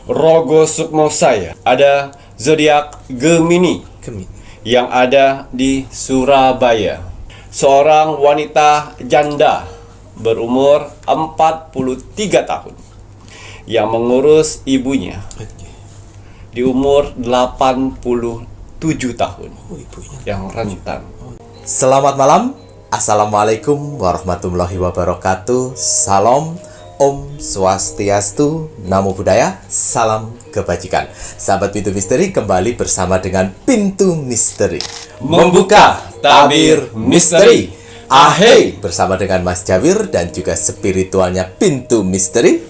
Rogo Sukmo saya ada zodiak Gemini yang ada di Surabaya. Seorang wanita janda berumur 43 tahun yang mengurus ibunya di umur 87 tahun yang rentan. Selamat malam. Assalamualaikum warahmatullahi wabarakatuh. Salam Om Swastiastu, Namo Buddhaya, salam kebajikan. Sahabat Pintu Misteri, kembali bersama dengan Pintu Misteri Membuka tabir misteri. Ahey, bersama dengan Mas Jawir dan juga spiritualnya Pintu Misteri,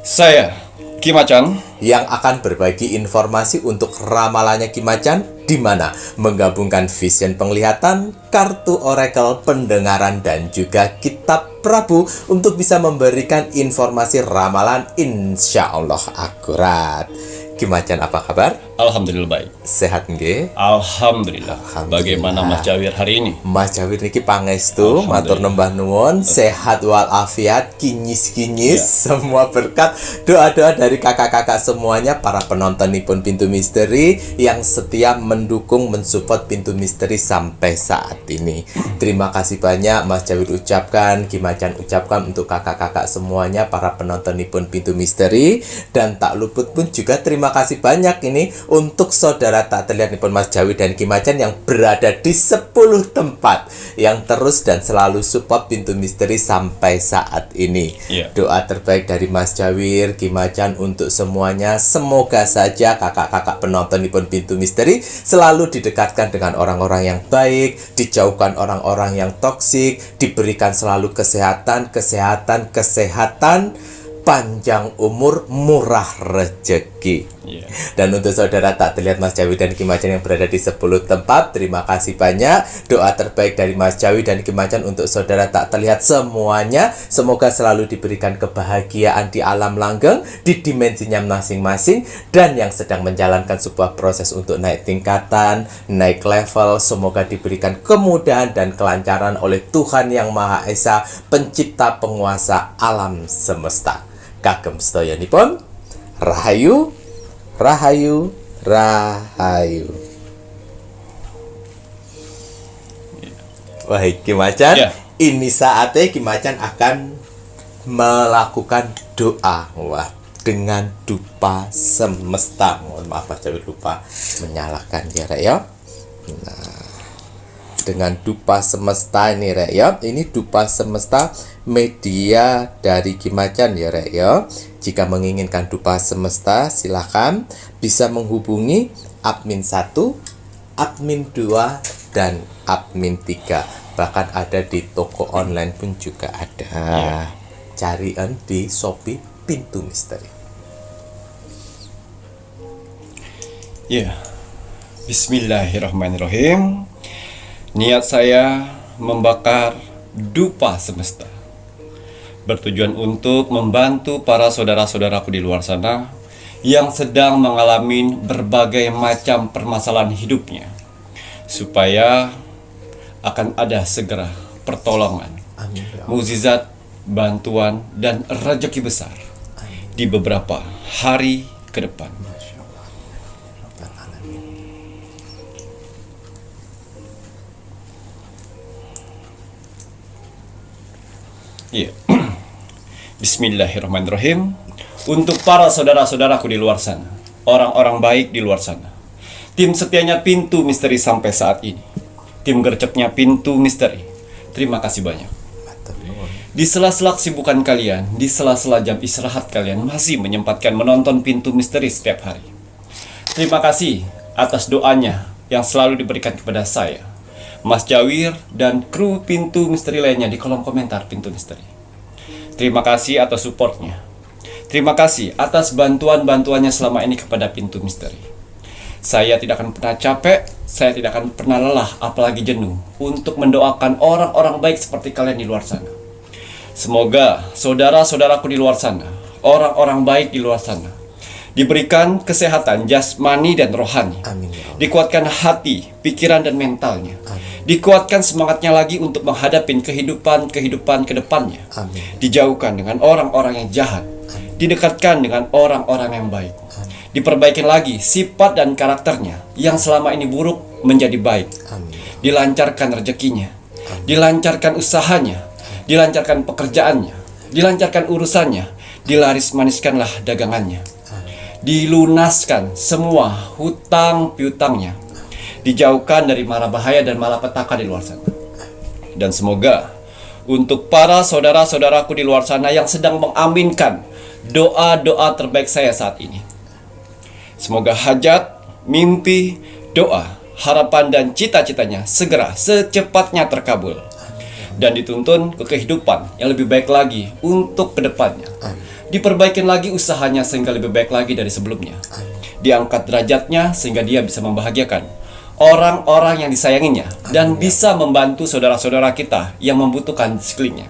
Saya Ki Macan, yang akan berbagi informasi untuk ramalannya Ki Macan, di mana menggabungkan vision penglihatan, kartu oracle, pendengaran, dan juga kitab Prabu untuk bisa memberikan informasi ramalan insya Allah akurat. Ki Macan, apa kabar? alhamdulillah baik. Sehat nggih? Alhamdulillah. Alhamdulillah. Bagaimana Mas Jawir hari ini? Mas Jawir niki pangestu, matur nembah nuwun, sehat walafiat, kinyis-kinyis, semua berkat, doa-doa dari kakak-kakak semuanya, para penontonipun Pintu Misteri yang setia mendukung, mensupport Pintu Misteri sampai saat ini. Terima kasih banyak Mas Jawir ucapkan, Ki Macan ucapkan untuk kakak-kakak semuanya, para penontonipun Pintu Misteri, dan tak luput pun juga terima kasih banyak ini untuk saudara tak terlihat nipun Mas Jawir dan Ki Macan yang berada di 10 tempat yang terus dan selalu support Pintu Misteri sampai saat ini. Doa terbaik dari Mas Jawir, Ki Macan untuk semuanya, semoga saja kakak-kakak penonton nipun Pintu Misteri selalu didekatkan dengan orang-orang yang baik, dijauhkan orang-orang yang toksik, diberikan selalu kesehatan, panjang umur, murah rezeki. Dan untuk saudara tak terlihat Mas Jawi dan Ki Macan yang berada di 10 tempat, terima kasih banyak. Doa terbaik dari Mas Jawi dan Ki Macan untuk saudara tak terlihat semuanya, semoga selalu diberikan kebahagiaan di alam langgeng, di dimensinya masing-masing, dan yang sedang menjalankan sebuah proses untuk naik tingkatan, naik level, semoga diberikan kemudahan dan kelancaran oleh Tuhan Yang Maha Esa, pencipta penguasa alam semesta. Kagem sedayanipun, rahayu, rahayu, rahayu. Wah, Ki Macan, ini saatnya Ki Macan akan melakukan doa. Wah, dengan dupa semesta. Mohon maaf, Mas Jawir lupa menyalakan ya, Rek ya. Nah, dengan dupa semesta ini, Rek ya. Ini dupa semesta media dari Ki Macan ya, Rek ya. Jika menginginkan dupa semesta, silakan bisa menghubungi admin 1, admin 2, dan admin 3. Bahkan ada di toko online pun juga ada. Carian di Shopee Pintu Misteri. Bismillahirrahmanirrahim. Niat saya membakar dupa semesta, bertujuan untuk membantu para saudara-saudaraku di luar sana yang sedang mengalami berbagai macam permasalahan hidupnya, supaya akan ada segera pertolongan, mukjizat, bantuan, dan rezeki besar di beberapa hari ke depan. Bismillahirrahmanirrahim. Untuk para saudara-saudaraku di luar sana, orang-orang baik di luar sana, tim setianya Pintu Misteri sampai saat ini, tim gercepnya Pintu Misteri, terima kasih banyak. Di sela-sela kesibukan kalian, di sela-sela jam istirahat kalian masih menyempatkan menonton Pintu Misteri setiap hari. Terima kasih atas doanya yang selalu diberikan kepada saya, Mas Jawir, dan kru Pintu Misteri lainnya di kolom komentar Pintu Misteri. Terima kasih atas supportnya. Terima kasih atas bantuan-bantuannya selama ini kepada Pintu Misteri. Saya tidak akan pernah capek, saya tidak akan pernah lelah, apalagi jenuh, untuk mendoakan orang-orang baik seperti kalian di luar sana. Semoga saudara-saudaraku di luar sana, orang-orang baik di luar sana, diberikan kesehatan jasmani dan rohani. Amin, ya Allah. Dikuatkan hati, pikiran, dan mentalnya. Amin. Dikuatkan semangatnya lagi untuk menghadapi kehidupan ke depannya. Amin. Dijauhkan dengan orang-orang yang jahat. Didekatkan dengan orang-orang yang baik. Diperbaikin lagi sifat dan karakternya yang selama ini buruk menjadi baik. Amin. Dilancarkan rezekinya. Dilancarkan usahanya. Dilancarkan pekerjaannya. Dilancarkan urusannya. Dilaris-maniskanlah dagangannya. Dilunaskan semua hutang piutangnya. Dijauhkan dari mara bahaya dan malapetaka di luar sana. Dan semoga untuk para saudara-saudaraku di luar sana yang sedang mengaminkan doa-doa terbaik saya saat ini, semoga hajat, mimpi, doa, harapan dan cita-citanya segera secepatnya terkabul dan dituntun ke kehidupan yang lebih baik lagi untuk kedepannya. Diperbaikin lagi usahanya sehingga lebih baik lagi dari sebelumnya. Diangkat derajatnya sehingga dia bisa membahagiakan orang-orang yang disayanginya dan bisa membantu saudara-saudara kita yang membutuhkan di sekelilingnya.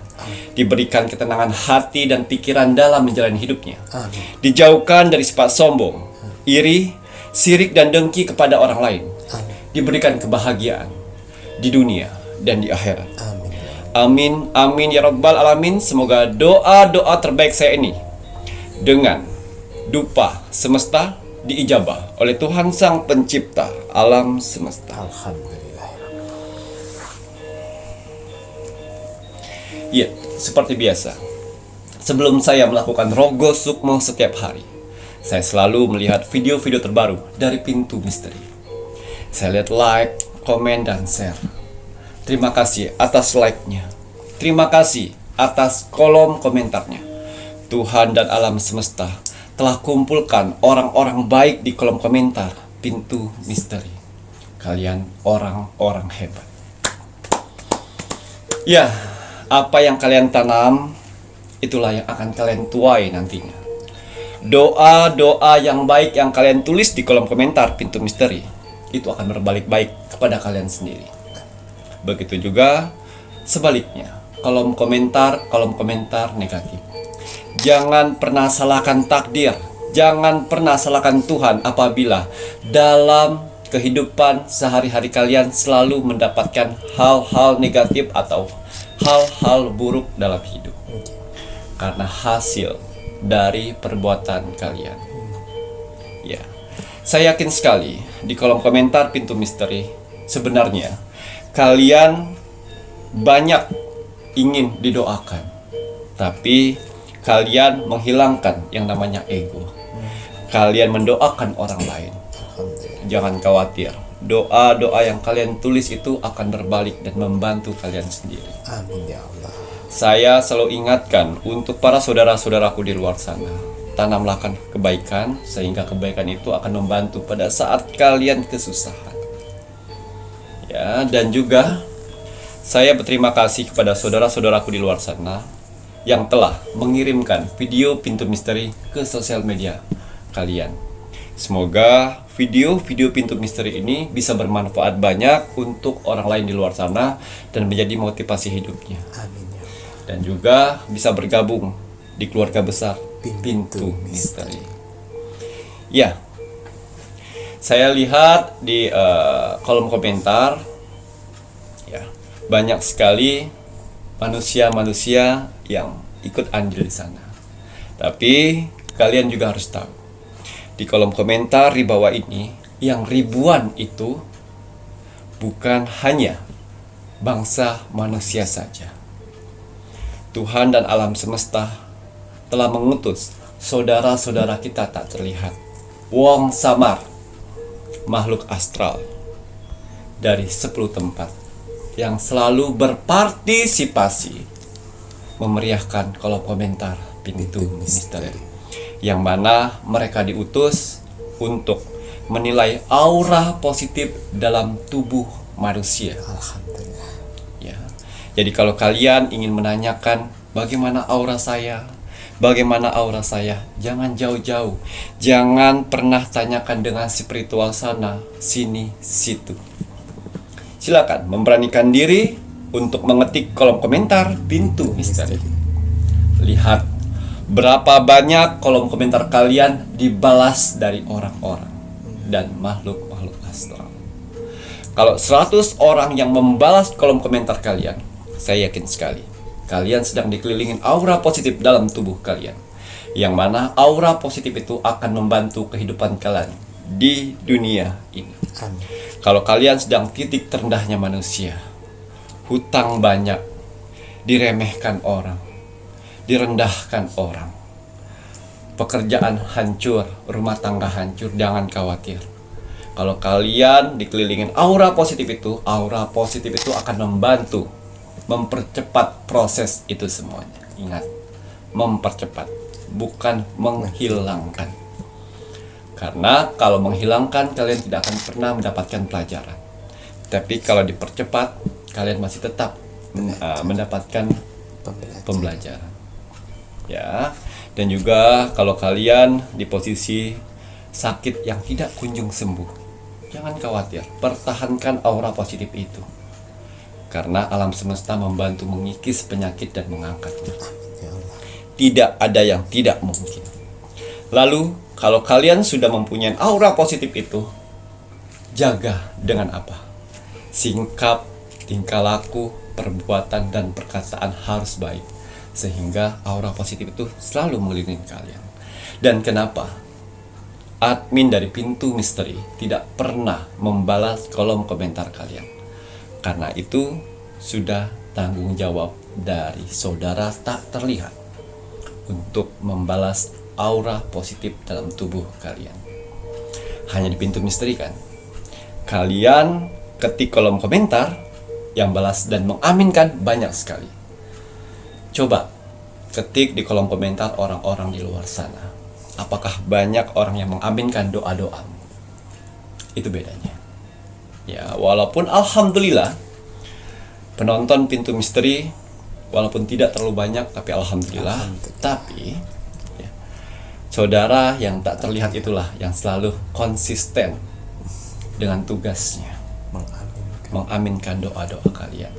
Diberikan ketenangan hati dan pikiran dalam menjalani hidupnya. Dijauhkan dari sifat sombong, iri, sirik dan dengki kepada orang lain. Diberikan kebahagiaan di dunia dan di akhirat. Amin, amin ya rabbal alamin. Semoga doa-doa terbaik saya ini dengan dupa semesta diijabah oleh Tuhan Sang Pencipta alam semesta. Alhamdulillah. Ya, seperti biasa, sebelum saya melakukan Rogo Sukmo setiap hari, saya selalu melihat video-video terbaru dari Pintu Misteri. Saya lihat like, komen, dan share. Terima kasih atas like-nya. Terima kasih atas kolom komentarnya. Tuhan dan alam semesta telah kumpulkan orang-orang baik di kolom komentar Pintu Misteri. Kalian orang-orang hebat. Ya, apa yang kalian tanam, itulah yang akan kalian tuai nantinya. Doa-doa yang baik yang kalian tulis di kolom komentar Pintu Misteri, itu akan berbalik baik kepada kalian sendiri. Begitu juga sebaliknya, kolom komentar negatif. Jangan pernah salahkan takdir, jangan pernah salahkan Tuhan apabila dalam kehidupan sehari-hari kalian selalu mendapatkan hal-hal negatif atau hal-hal buruk dalam hidup. Karena hasil dari perbuatan kalian. Ya, saya yakin sekali di kolom komentar Pintu Misteri sebenarnya kalian banyak ingin didoakan, tapi kalian menghilangkan yang namanya ego. Kalian mendoakan orang lain. Jangan khawatir, doa-doa yang kalian tulis itu akan berbalik dan membantu kalian sendiri. Amin ya Allah. Saya selalu ingatkan untuk para saudara-saudaraku di luar sana, tanamlah kebaikan sehingga kebaikan itu akan membantu pada saat kalian kesusahan. Ya, dan juga saya berterima kasih kepada saudara-saudaraku di luar sana yang telah mengirimkan video Pintu Misteri ke sosial media kalian. Semoga video-video Pintu Misteri ini bisa bermanfaat banyak untuk orang lain di luar sana dan menjadi motivasi hidupnya. Amin ya. Dan juga bisa bergabung di keluarga besar Pintu Misteri. Ya, saya lihat di kolom komentar, ya, banyak sekali manusia-manusia yang ikut andil di sana. Tapi kalian juga harus tahu, di kolom komentar di bawah ini yang ribuan itu bukan hanya bangsa manusia saja. Tuhan dan alam semesta telah mengutus saudara-saudara kita tak terlihat, wong samar, makhluk astral dari 10 tempat yang selalu berpartisipasi memeriahkan kolom komentar Pintu Misteri, yang mana mereka diutus untuk menilai aura positif dalam tubuh manusia. Alhamdulillah. Ya. Jadi kalau kalian ingin menanyakan bagaimana aura saya, jangan jauh-jauh. Jangan pernah tanyakan dengan spiritual sana, sini, situ. Silakan memberanikan diri untuk mengetik kolom komentar Pintu Misteri. Lihat berapa banyak kolom komentar kalian dibalas dari orang-orang dan makhluk-makhluk astral. Kalau 100 orang yang membalas kolom komentar kalian, saya yakin sekali kalian sedang dikelilingin aura positif dalam tubuh kalian, yang mana aura positif itu akan membantu kehidupan kalian di dunia ini. Amin. Kalau kalian sedang titik terendahnya manusia, hutang banyak, diremehkan orang, direndahkan orang, pekerjaan hancur, rumah tangga hancur, jangan khawatir. Kalau kalian dikelilingin aura positif itu akan membantu mempercepat proses itu semuanya. Ingat, mempercepat, bukan menghilangkan. Karena kalau menghilangkan, kalian tidak akan pernah mendapatkan pelajaran. Tapi kalau dipercepat, kalian masih tetap mendapatkan pembelajaran. Ya, dan juga kalau kalian di posisi sakit yang tidak kunjung sembuh, jangan khawatir, pertahankan aura positif itu. Karena alam semesta membantu mengikis penyakit dan mengangkatnya. Tidak ada yang tidak mungkin. Lalu, kalau kalian sudah mempunyai aura positif itu, jaga dengan apa? Sikap, tingkah laku, perbuatan, dan perkataan harus baik. Sehingga aura positif itu selalu mengelilingi kalian. Dan kenapa admin dari Pintu Misteri tidak pernah membalas kolom komentar kalian? Karena itu sudah tanggung jawab dari saudara tak terlihat untuk membalas aura positif dalam tubuh kalian. Hanya di Pintu Misteri kan? Kalian ketik kolom komentar, yang balas dan mengaminkan banyak sekali. Coba ketik di kolom komentar orang-orang di luar sana. Apakah banyak orang yang mengaminkan doa-doamu? Itu bedanya. Ya, walaupun alhamdulillah penonton Pintu Misteri walaupun tidak terlalu banyak, tapi alhamdulillah. Tapi ya, saudara yang tak terlihat itulah yang selalu konsisten dengan tugasnya, mengaminkan doa-doa kalian.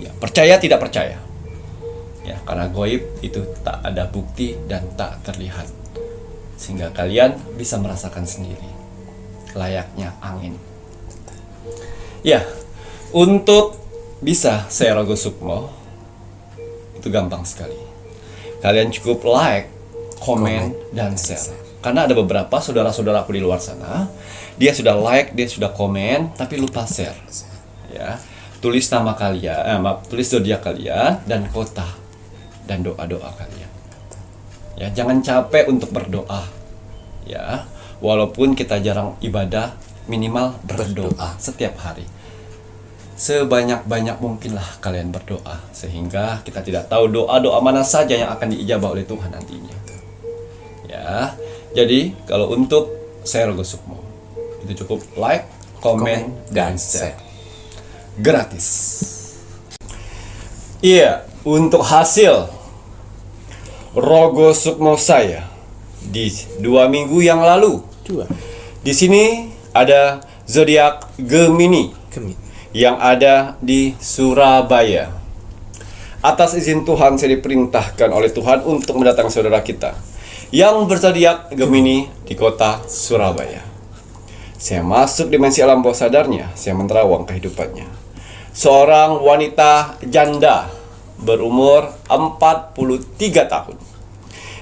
Ya, percaya tidak percaya. Ya, karena goib itu tak ada bukti dan tak terlihat. Sehingga kalian bisa merasakan sendiri layaknya angin. Ya, untuk bisa saya Rogo Sukmo itu gampang sekali. Kalian cukup like, komen, dan share. Karena ada beberapa saudara-saudaraku di luar sana, dia sudah like, dia sudah komen, tapi lupa share. Ya, tulis nama kalian, tulis zodiak kalian dan kota dan doa-doa kalian. Ya, jangan capek untuk berdoa. Ya, walaupun kita jarang ibadah, minimal berdoa setiap hari. Sebanyak-banyak mungkinlah kalian berdoa, sehingga kita tidak tahu doa-doa mana saja yang akan diijabah oleh Tuhan nantinya. Ya, jadi kalau untuk saya Rogo Sukmo, itu cukup like, komen, dan share. Gratis. Iya, untuk hasil Rogo Sukmo saya di 2 minggu yang lalu. Di sini ada zodiak Gemini yang ada di Surabaya. Atas izin Tuhan, saya diperintahkan oleh Tuhan untuk mendatangi saudara kita yang berzodiak Gemini di kota Surabaya. Saya masuk dimensi alam bawah sadarnya, saya menerawang kehidupannya. Seorang wanita janda berumur 43 tahun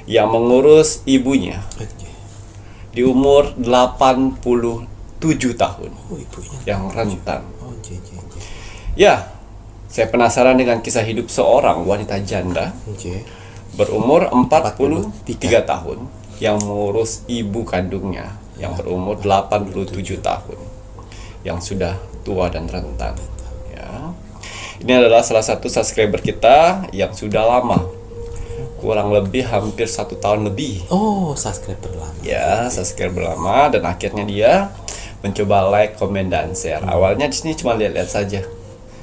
yang mengurus ibunya di umur 87 tahun yang rentan. Ya, saya penasaran dengan kisah hidup seorang wanita janda berumur 43 tahun yang mengurus ibu kandungnya yang berumur 87 tahun yang sudah tua dan rentan. Ya. Ini adalah salah satu subscriber kita yang sudah lama, kurang lebih hampir 1 tahun lebih. Oh, subscriber lama. Ya, subscriber lama, dan akhirnya dia mencoba like, komen, dan share. Awalnya di sini cuma lihat-lihat saja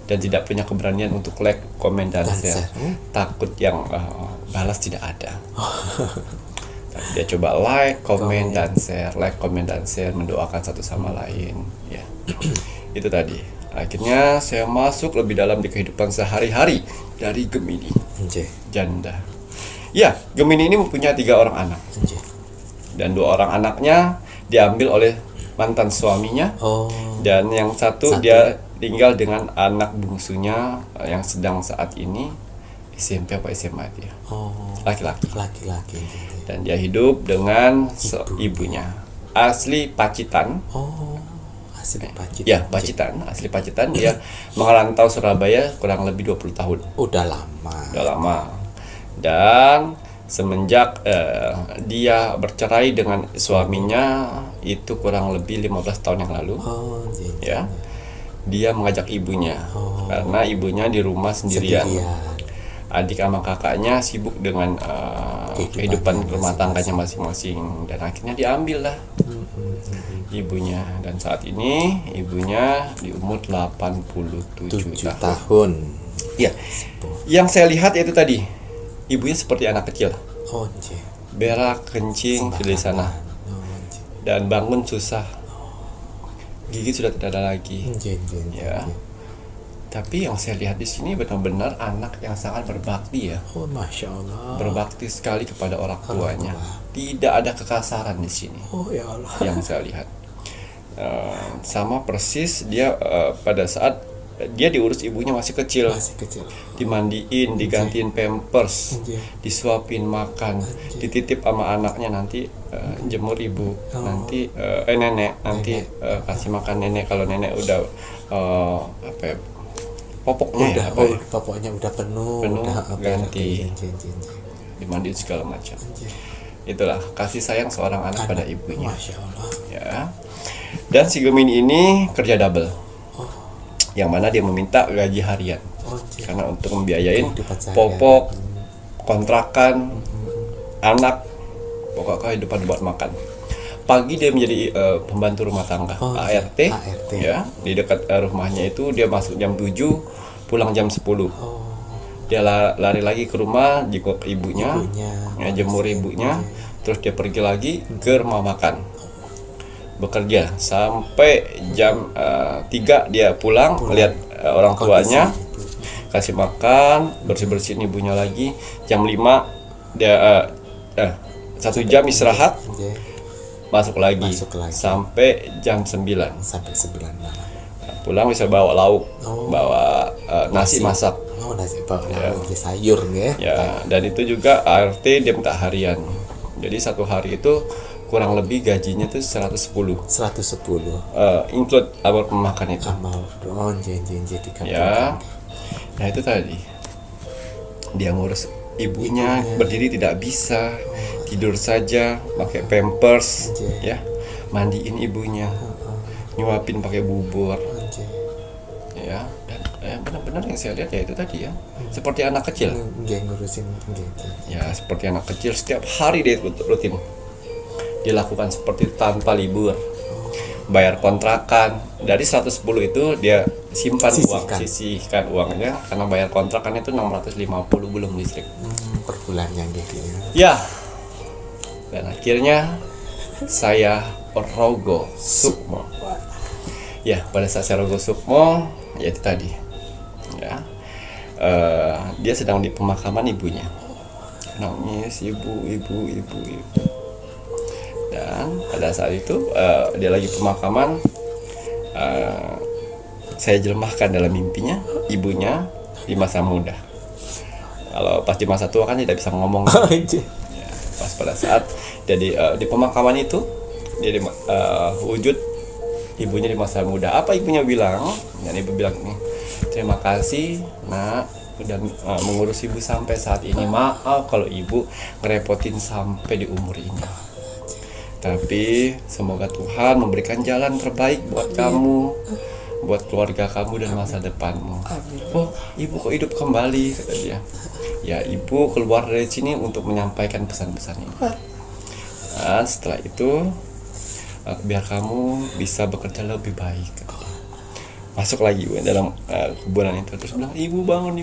dan tidak punya keberanian untuk like, komen, dan share. Takut yang balas tidak ada. Tapi dia coba like, komen, dan share, like, komen, dan share, mendoakan satu sama lain. Ya, itu tadi. Akhirnya saya masuk lebih dalam di kehidupan sehari-hari dari Gemini janda. Ya, Gemini ini mempunyai 3 orang anak. Dan 2 orang anaknya diambil oleh mantan suaminya. Oh. Dan yang satu dia tinggal dengan anak bungsunya yang sedang saat ini SMP apa SMA dia. Oh. Laki-laki. Laki-laki. Dan dia hidup dengan ibunya. Asli Pacitan. Oh. Asli Pacitan. Ya, Pacitan, asli Pacitan. Dia merantau Surabaya kurang lebih 20 tahun. Udah lama. Udah lama. Dan semenjak dia bercerai dengan suaminya itu kurang lebih 15 tahun yang lalu. Oh, Ya. Dia mengajak ibunya. Karena ibunya di rumah sendirian. Adik sama kakaknya sibuk dengan kehidupan rumah tangganya masing-masing, dan akhirnya diambil lah ibunya. Dan saat ini ibunya di umur 87 tahun. Ya. Yang saya lihat itu tadi, ibunya seperti anak kecil. Oh, Berak, kencing di sana. Dan bangun susah. Gigi sudah tidak ada lagi. Ya. Tapi yang saya lihat di sini benar-benar anak yang sangat berbakti ya. Oh, Masya Allah. Berbakti sekali kepada orang tuanya. Tidak ada kekasaran di sini. Oh, ya Allah. Yang saya lihat. Sama persis dia pada saat dia diurus ibunya masih kecil. Dimandiin, digantiin pampers, disuapin makan, dititip sama anaknya, nanti jemur ibu, nanti nenek nanti kasih makan nenek kalau nenek udah popoknya popoknya udah penuh udah ganti, dimandiin segala macam. Itulah kasih sayang seorang anak pada ibunya. Masya Allah. Ya. Dan si Gemini ini kerja double. Yang mana dia meminta gaji harian. Karena untuk membiayain popok, kontrakan, anak, pokoknya kehidupan buat makan. Pagi dia menjadi pembantu rumah tangga, ART. Ya, di dekat rumahnya itu dia masuk jam 7, pulang jam 10. Dia lari lagi ke rumah, jenguk ibunya, ya, jemur ibunya, terus dia pergi lagi ke rumah makan. Bekerja sampai jam 3 dia pulang, melihat orang tuanya, kasih makan, bersih-bersihin ibunya lagi. Jam 5 dia 1 jam istirahat, masuk lagi sampai jam 9. Sampai 9 malam. Pulang bisa bawa lauk, bawa nasi masak. Nasi bawa lauk, sayur ya. Ya, dan itu juga ART dia minta harian. Jadi satu hari itu kurang lebih gajinya tuh 110. Include awal pemakan itu. Ya. Nah, itu tadi. Dia ngurus ibunya, berdiri tidak bisa, tidur saja, pakai pampers, ya, mandiin ibunya, nyuapin pakai bubur, ya, dan benar-benar yang saya lihat ya itu tadi ya, seperti anak kecil. Ya, seperti anak kecil, setiap hari dia rutin dilakukan seperti tanpa libur. Bayar kontrakan dari 110 itu dia sisihkan uangnya, karena bayar kontrakan itu 650 belum listrik per bulannya gitu ya. Dan akhirnya saya Rogo Sukmo. Ya, pada saat saya Rogo Sukmo, ya itu tadi ya, dia sedang di pemakaman ibunya, nangis ibu. Dan pada saat itu dia lagi pemakaman, saya jelmahkan dalam mimpinya ibunya di masa muda. Kalau pas di masa tua kan tidak bisa ngomong. Ya, pas pada saat dia di pemakaman itu, dia wujud ibunya di masa muda. Apa ibunya bilang? Dan ibu bilang nih, terima kasih nak udah mengurus ibu sampai saat ini. Maaf kalau ibu ngerepotin sampai di umur ini. Tapi semoga Tuhan memberikan jalan terbaik buat kamu, buat keluarga kamu dan masa depanmu. Oh, ibu kok hidup kembali, kata dia. Ya, ibu keluar dari sini untuk menyampaikan pesan-pesan ini. Nah, setelah itu biar kamu bisa bekerja lebih baik. Masuk lagi dalam kuburan itu, terus bilang, ibu bangun.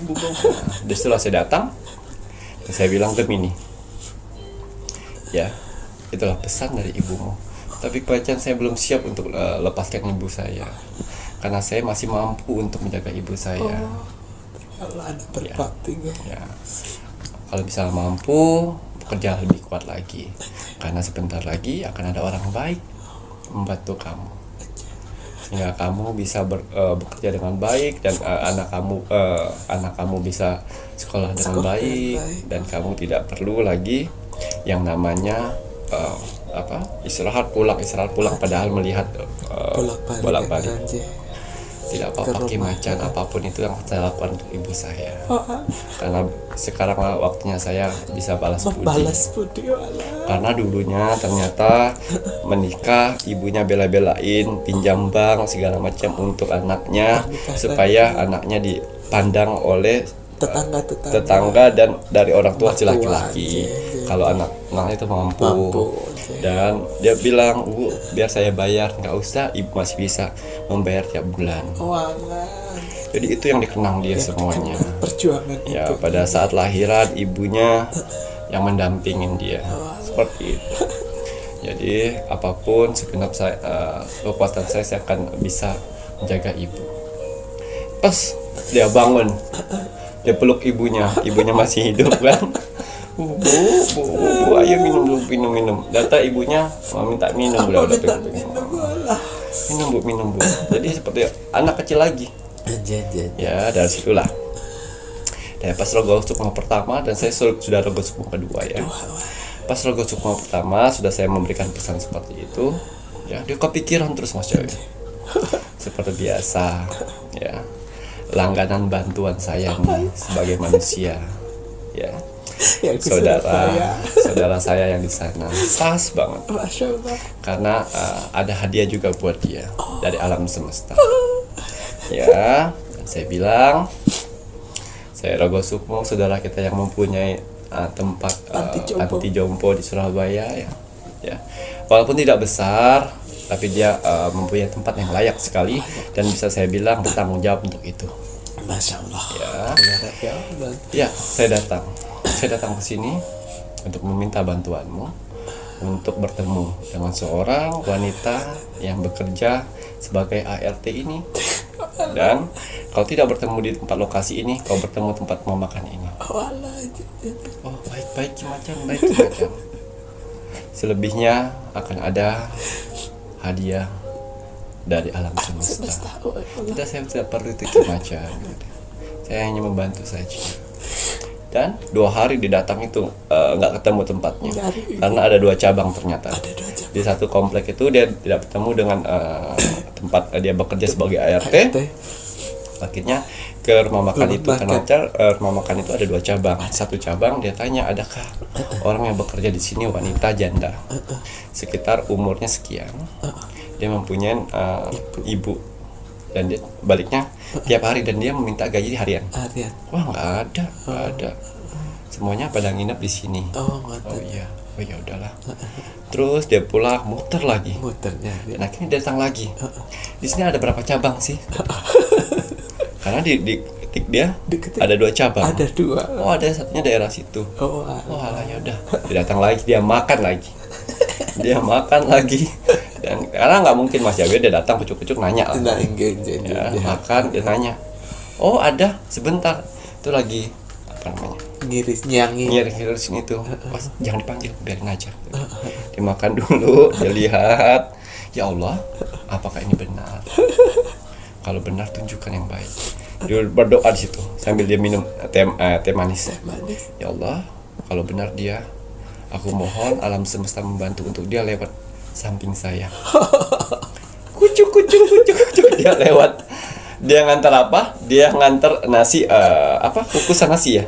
Dan setelah saya datang, saya bilang, Gemini, ya, itulah pesan dari ibumu. Tapi kebetulan saya belum siap untuk lepaskan ibu saya, karena saya masih mampu untuk menjaga ibu saya. Ya. Kalau misalnya mampu, bekerja lebih kuat lagi, karena sebentar lagi akan ada orang baik membantu kamu sehingga kamu bisa bekerja dengan baik dan anak kamu bisa sekolah dengan baik dan kamu tidak perlu lagi yang namanya istirahat pulang padahal melihat bolak-balik. Tidak apa-apa macan apapun itu yang saya lakukan untuk ibu saya. Karena sekarang waktunya saya bisa balas budi. Karena dulunya ternyata menikah ibunya bela-belain pinjam bank segala macam untuk anaknya supaya anaknya dipandang oleh tetangga dan dari orang tua laki-laki kalau anaknya itu mampu. Dan dia bilang, Bu, biar saya bayar, nggak usah, ibu masih bisa membayar tiap bulan. Jadi itu yang dikenang dia semuanya. Perjuangan ya pada saat lahiran ibunya yang mendampingin dia seperti itu. Jadi apapun segenap kekuatan saya akan bisa menjaga ibu. Pas dia bangun, dia peluk ibunya masih hidup kan. Bu, ayo minum. Data ibunya minta minum, udah minum bu. Jadi seperti anak kecil lagi. Ya dari situlah. Dan pas rogo sukma pertama dan saya sudah rogo sukma kedua ya. Pas rogo sukma pertama sudah saya memberikan pesan seperti itu. Ya dia kepikiran terus Mas Jawi. Seperti biasa ya. Langganan bantuan saya nih sebagai manusia. Ya. Saudara saya yang di sana pas banget. Karena ada hadiah juga buat dia dari alam semesta. Ya, dan saya bilang, saya Rogo Sukmo, saudara kita yang mempunyai tempat anti jompo di Surabaya ya. Walaupun tidak besar, tapi dia mempunyai tempat yang layak sekali dan bisa saya bilang bertanggung jawab untuk itu. Masya Allah. Ya, saya datang ke sini untuk meminta bantuanmu untuk bertemu dengan seorang wanita yang bekerja sebagai ART ini. Dan kalau tidak bertemu di tempat lokasi ini, kau bertemu tempat mau makan ini. Oh, baik macam. Selebihnya akan ada hadiah dari alam semesta. Saya tidak perlu itu macam. Saya hanya membantu saja. Dan 2 hari didatang itu nggak ketemu tempatnya karena ada 2 cabang ternyata. Di satu komplek itu dia tidak bertemu dengan tempat dia bekerja sebagai ART. Akhirnya ke rumah makan itu karena rumah makan itu ada 2 cabang. Satu cabang dia tanya, adakah orang yang bekerja di sini wanita janda sekitar umurnya sekian, dia mempunyai ibu dan dia baliknya tiap hari dan dia meminta gaji harian. Wah nggak ada. Semuanya pada nginep di sini. Oh iya, ya udahlah. Terus dia pulang muter lagi. Dan akhirnya datang lagi. Di sini ada berapa cabang sih? Karena di ketik dia ada 2 cabang. Ada 2. Oh ada satunya daerah situ. Oh alah ya udah. Dia datang lagi, dia makan lagi. Dan karena nggak mungkin Mas Jawir dia datang pucuk-pucuk nanya lah. Makan dia nanya. Oh ada sebentar itu lagi apa namanya ngiris ini tuh. Jangan dipanggil biarin aja. Dia makan dulu, dia lihat. Ya Allah, apakah ini benar? Kalau benar tunjukkan yang baik. Dia berdoa di situ sambil dia minum teh manis. Ya Allah, kalau benar dia, aku mohon alam semesta membantu untuk dia lewat samping saya. Kucuk dia lewat. Dia ngantar apa? Dia ngantar nasi kukusan nasi ya.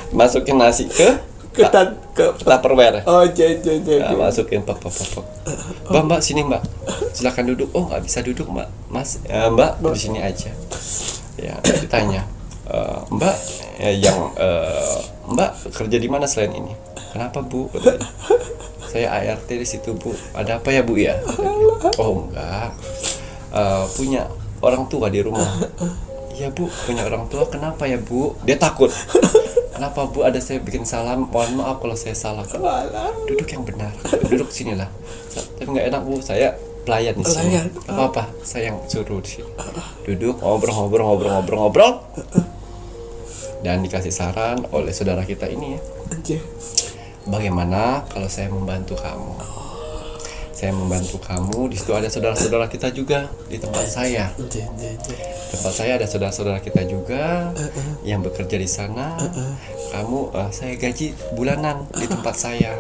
Masukin nasi ke Tupperware. Masukin pop. Mbak sini Mbak. Silakan duduk. Oh nggak bisa duduk Mbak. Mas Mbak di sini aja. Ya ditanya. Mbak Mbak kerja di mana selain ini? Kenapa Bu? Saya ART di situ Bu. Ada apa ya Bu ya? Oh enggak. Punya orang tua di rumah. Iya Bu, punya orang tua. Kenapa ya Bu? Dia takut. Kenapa Bu? Ada saya bikin salah. Mohon maaf kalau saya salah. Duduk yang benar. Duduk sinilah. Tapi nggak enak Bu. Saya pelayan di sini. Apa? Saya yang suruh di sini. Duduk ngobrol. Dan dikasih saran oleh saudara kita ini ya. Bagaimana kalau saya membantu kamu? saya membantu kamu. Di situ ada saudara-saudara kita juga di tempat saya. Tempat saya ada saudara-saudara kita juga yang bekerja di sana. Kamu saya gaji bulanan di tempat saya.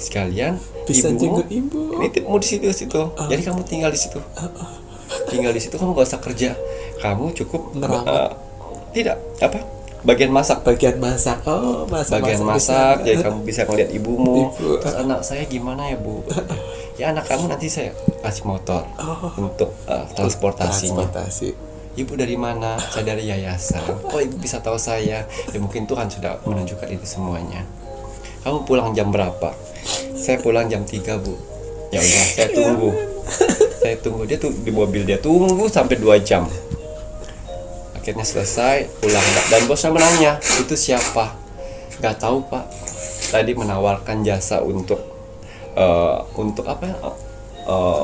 Sekalian Bisa ibumu jenguk ibu. nitipmu di situ. Jadi kamu tinggal di situ. Tinggal di situ, kamu gak usah kerja. Kamu cukup tidak bagian masak. Bagian masak. Oh, Bagian masak, jadi kamu bisa ngeliat ibumu. Terus anak saya gimana ya, Bu? Ya anak kamu nanti saya kasih motor untuk transportasinya. Ibu dari mana? Saya dari yayasan. Oh, ibu bisa tahu saya. Ya mungkin Tuhan sudah menunjukkan itu semuanya. Kamu pulang jam berapa? Saya pulang jam 3, Bu. Ya udah, saya tunggu. Saya tunggu, dia tuh di mobil, dia tunggu sampai 2 jam. Akhirnya selesai, pulang. Dan bosnya menanya, itu siapa? Gak tahu, Pak. Tadi menawarkan jasa untuk apa ya?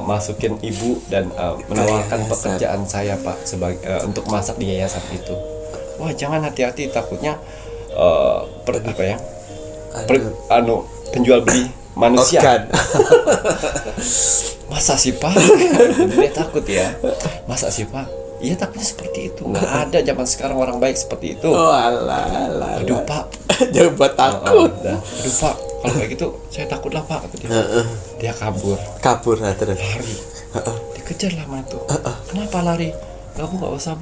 Masukin ibu dan menawarkan pekerjaan saya, Pak, sebagai untuk masak di yayasan itu. Wah, jangan, hati-hati, takutnya penjual beli manusia. Masa sih, Pak? Dia takut ya. Masa sih, Pak? Iya, takutnya seperti itu. Nggak ada zaman sekarang orang baik seperti itu. Oh, alah. Aduh, Pak. Jangan buat takut. Aduh, Pak, kalau kayak gitu saya takut lah, Pak, kata dia. Dia kabur Lah terus. lari. Dikejar lah sama itu. Kenapa lari? Nggak usah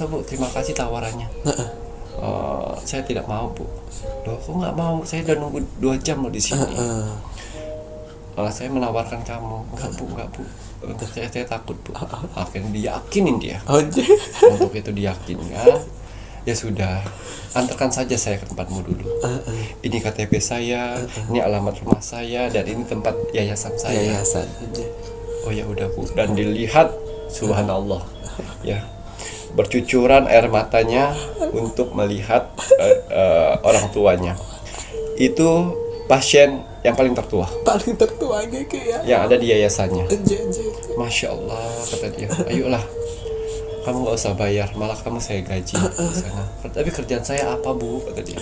bu, terima kasih tawarannya. Saya tidak mau, Bu. Loh, kok nggak mau? Saya udah nunggu 2 jam loh di sini. Saya menawarkan kamu. Enggak bu. Saya takut, Bu. Akhirnya diyakinin dia. Untuk itu diyakinkan. Ya sudah, antarkan saja saya ke tempatmu dulu. Ini KTP saya, ini alamat rumah saya, dan ini tempat yayasan saya. Oh ya udah, Bu. Dan dilihat, subhanallah, ya, bercucuran air matanya untuk melihat orang tuanya. Itu pasien yang paling tertua. Yang ada di yayasannya. Masya Allah, kata dia. Ayolah, kamu gak usah bayar, malah kamu saya gaji di sana. Tapi kerjaan saya apa, Bu? Kata dia.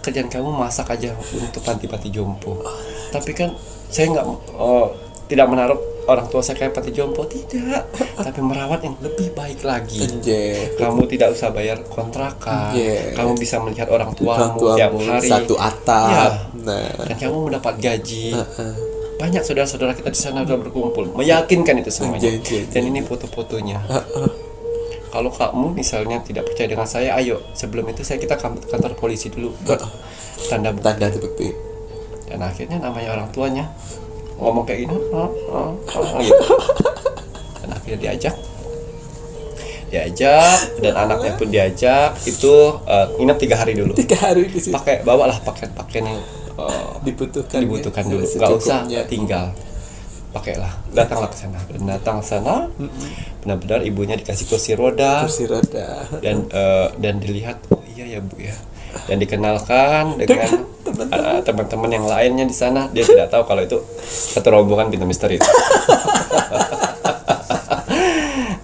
Kerjaan kamu masak aja untuk panti-panti jompo. Tapi kan saya tidak menaruh orang tua saya kayak panti jompo, tidak. Tapi merawat yang lebih baik lagi. Kamu tidak usah bayar kontrakan. Kamu bisa melihat orang tuamu tiap hari. Satu atap. Ya. Dan kamu mendapat gaji. Banyak saudara-saudara kita di sana sudah berkumpul, meyakinkan itu semuanya. Dan ini foto-fotonya. Kalau kamu misalnya tidak percaya dengan saya, ayo sebelum itu kita kantor polisi dulu buat tanda bukti. Dan akhirnya namanya orang tuanya ngomong kayak gini, gitu. Dan akhirnya diajak dan anaknya pun diajak. Itu nginep 3 hari dulu. 3 hari di situ. Bawalah pakaian yang dibutuhkan dulu, nggak usah tinggal. Pakailah, datanglah ke sana. Dan datang ke sana, benar-benar ibunya dikasih kursi roda. Dan dilihat, oh iya ya, Bu ya. Dan dikenalkan dengan teman-teman yang lainnya di sana. Dia tidak tahu kalau itu satu rombongan Pintu Misteri.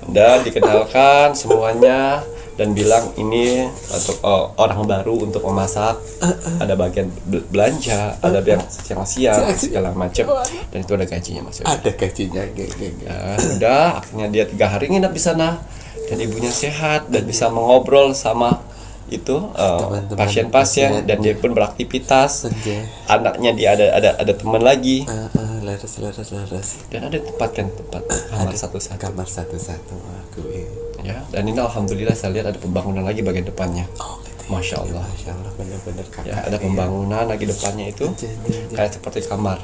Dan dikenalkan semuanya dan bilang ini untuk orang baru untuk memasak. Ada bagian belanja, ada yang siang-siang segala macam, dan itu ada gajinya, Mas. Ada gajinya, udah, akhirnya dia 3 hari nginep di sana dan ibunya sehat dan bisa mengobrol sama itu pasien-pasien, dan dia pun beraktivitas. Anaknya dia ada teman lagi. Laras. Dan ada tempat kamar satu-satu. Ya, dan ini alhamdulillah saya lihat ada pembangunan lagi bagian depannya. Masya Allah, benar-benar kakak. Ya, ada pembangunan lagi depannya itu, kayak seperti kamar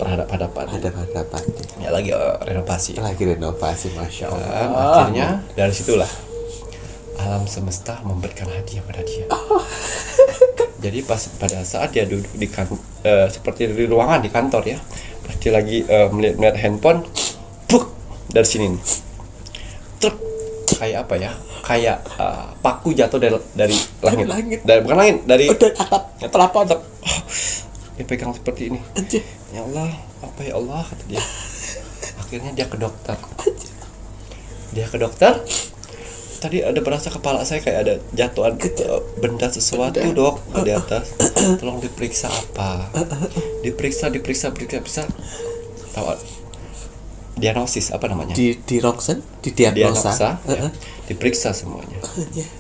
berhadapan-hadapan. Ya, lagi renovasi. Masya Allah. Akhirnya dari situlah alam semesta memberikan hadiah pada dia. Jadi pada saat dia duduk di seperti di ruangan di kantor ya, pas dia lagi melihat handphone, dari sini nih, truk, kayak apa ya? Kayak paku jatuh dari langit. Dari atap. Dia pegang seperti ini. Ya Allah, apa ya Allah, kata dia. Akhirnya dia ke dokter. Tadi ada berasa kepala saya kayak ada jatuhan benda sesuatu, Dok, di atas. Tolong diperiksa apa? Diperiksa. tahu diagnosis apa namanya? Di rongsen, di diagnosa, Ya, diperiksa semuanya.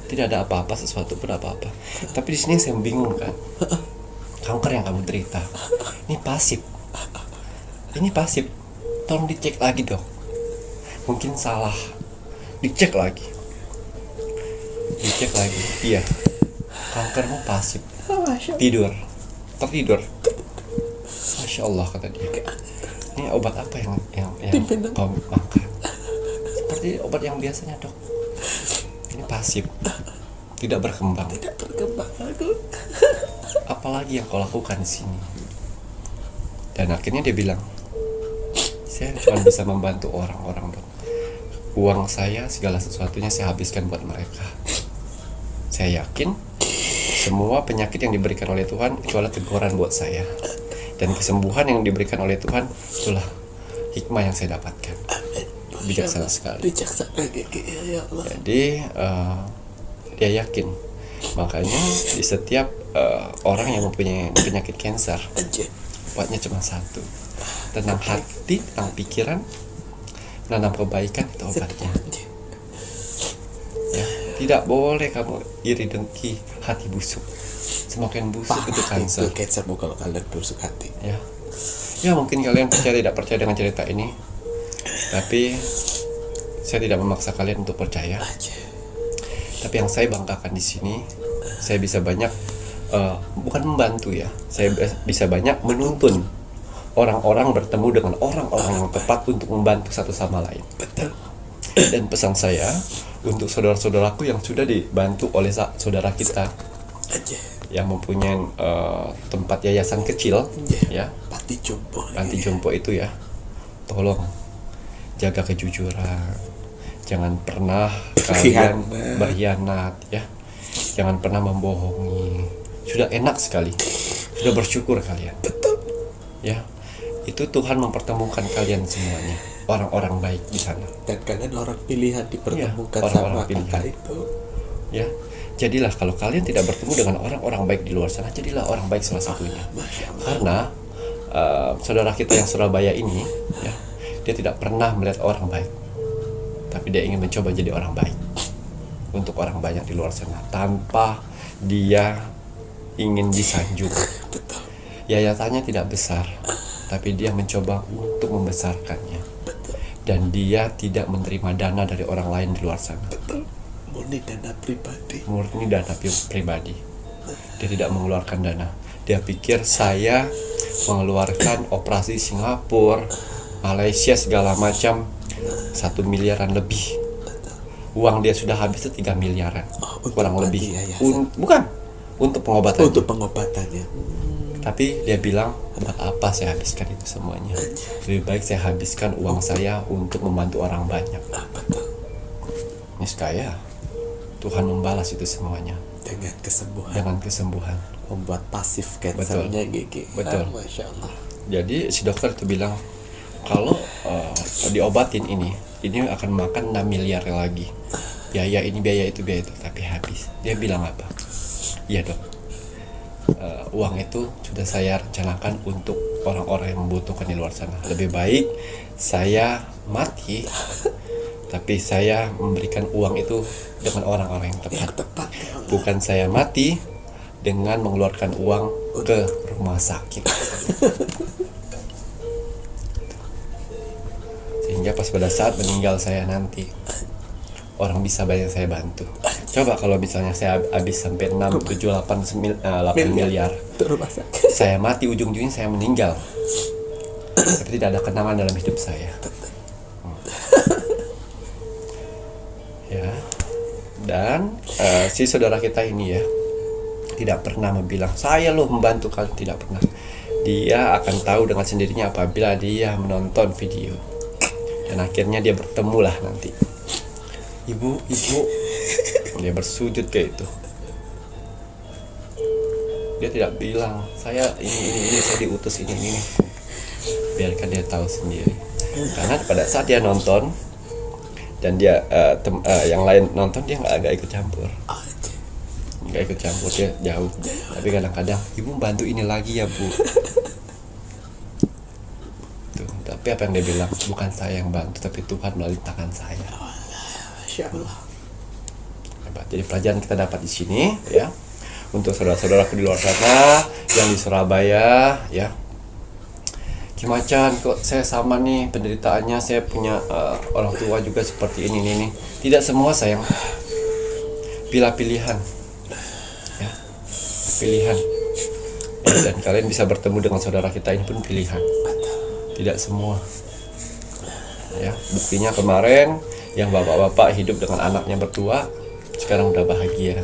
Tidak ada apa-apa, sesuatu pun apa-apa. Tapi di sini saya bingung kan. Kanker yang kamu derita, ini pasif. Ini pasif. Tolong dicek lagi dok. Mungkin salah. Dicek lagi. Dicek lagi. Iya. Kankermu pasif. Tidur. Tertidur. Masya Allah kata dia. Ini obat apa yang kau makan? Seperti obat yang biasanya dok. Ini pasif, tidak berkembang. Apalagi yang kau lakukan di sini? Dan akhirnya dia bilang, saya cuma bisa membantu orang-orang dok. Uang saya, segala sesuatunya saya habiskan buat mereka. Saya yakin semua penyakit yang diberikan oleh Tuhan itu adalah teguran buat saya. Dan kesembuhan yang diberikan oleh Tuhan itulah hikmah yang saya dapatkan. Bijaksana sekali. Ya Allah. Jadi dia yakin. Makanya di setiap orang yang mempunyai penyakit kanker, obatnya cuma satu. Tenang hati, tenang pikiran, menanam kebaikan itu obatnya. Ya, tidak boleh kamu iri dengki, hati busuk. Semakin busuk itu kanker. Kanker kalau kalian busuk hati. Ya mungkin kalian percaya tidak percaya dengan cerita ini, tapi saya tidak memaksa kalian untuk percaya. Tapi yang saya banggakan di sini, saya bisa banyak bukan membantu ya, saya bisa banyak menuntun orang-orang bertemu dengan orang-orang yang tepat untuk membantu satu sama lain. Betul. Dan pesan saya untuk saudara-saudaraku yang sudah dibantu oleh saudara kita yang mempunyai tempat yayasan kecil, ya, panti jompo itu ya, tolong jaga kejujuran, jangan pernah kalian berkhianat, ya, jangan pernah membohongi. Sudah enak sekali, sudah bersyukur kalian, ya, itu Tuhan mempertemukan kalian semuanya, orang-orang baik di sana. Dan kalian orang pilihan dipertemukan orang-orang sama pilihan kakak itu. Ya, jadilah kalau kalian tidak bertemu dengan orang-orang baik di luar sana, jadilah orang baik salah satunya. Karena saudara kita yang Surabaya ini, ya, dia tidak pernah melihat orang baik, tapi dia ingin mencoba jadi orang baik untuk orang banyak di luar sana tanpa dia ingin disanjung. Yayasannya tidak besar, tapi dia mencoba untuk membesarkannya. Dan dia tidak menerima dana dari orang lain di luar sana. Murni dana pribadi. Dia tidak mengeluarkan dana. Dia pikir saya mengeluarkan operasi Singapura, Malaysia segala macam 1 miliaran lebih. Uang dia sudah habis itu 3 miliaran, kurang lebih. Bukan untuk pengobatan. Untuk pengobatannya. Tapi dia bilang, buat apa saya habiskan itu semuanya? Lebih baik saya habiskan uang saya untuk membantu orang banyak. Niscaya Tuhan membalas itu semuanya dengan kesembuhan. Membuat pasif kansernya gigi. Betul. Masya Allah. Jadi si dokter itu bilang, kalau diobatin ini akan makan 6 miliar lagi. Biaya ini, biaya itu, tapi habis. Dia bilang apa? Iya dok, uang itu sudah saya rencanakan untuk orang-orang yang membutuhkan di luar sana. Lebih baik saya mati, tapi saya memberikan uang itu dengan orang-orang yang tepat. Bukan saya mati dengan mengeluarkan uang ke rumah sakit. Sehingga pas pada saat meninggal saya nanti, orang bisa banyak saya bantu. Coba kalau misalnya saya habis sampai 6, 7, 8 miliar, saya mati, ujung-ujungnya saya meninggal, tapi tidak ada kenangan dalam hidup saya. Ya. Dan si saudara kita ini ya, tidak pernah bilang saya loh membantu kalian, tidak pernah. Dia akan tahu dengan sendirinya apabila dia menonton video. Dan akhirnya dia bertemulah nanti. Ibu, dia bersujud kayak itu. Dia tidak bilang saya ini saya diutus ini. Biarkan dia tahu sendiri. Karena pada saat dia nonton dan dia yang lain nonton, dia nggak ikut campur. Nggak ikut campur, dia jauh. Tapi kadang-kadang, ibu bantu ini lagi ya bu. Tuh, Tapi apa yang dia bilang, bukan saya yang bantu, tapi Tuhan melalui tangan saya. Masya Allah. Hebat. Jadi pelajaran kita dapat di sini ya. Untuk saudara-saudaraku di luar sana yang di Surabaya ya. Kimacan, kok saya sama nih penderitaannya, saya punya orang tua juga seperti ini nih. Tidak semua sayang. Pilih-pilihan. Ya. Pilihan. Dan kalian bisa bertemu dengan saudara kita ini pun pilihan. Tidak semua. Ya, buktinya kemarin yang bapak-bapak hidup dengan anaknya berdua sekarang udah bahagia.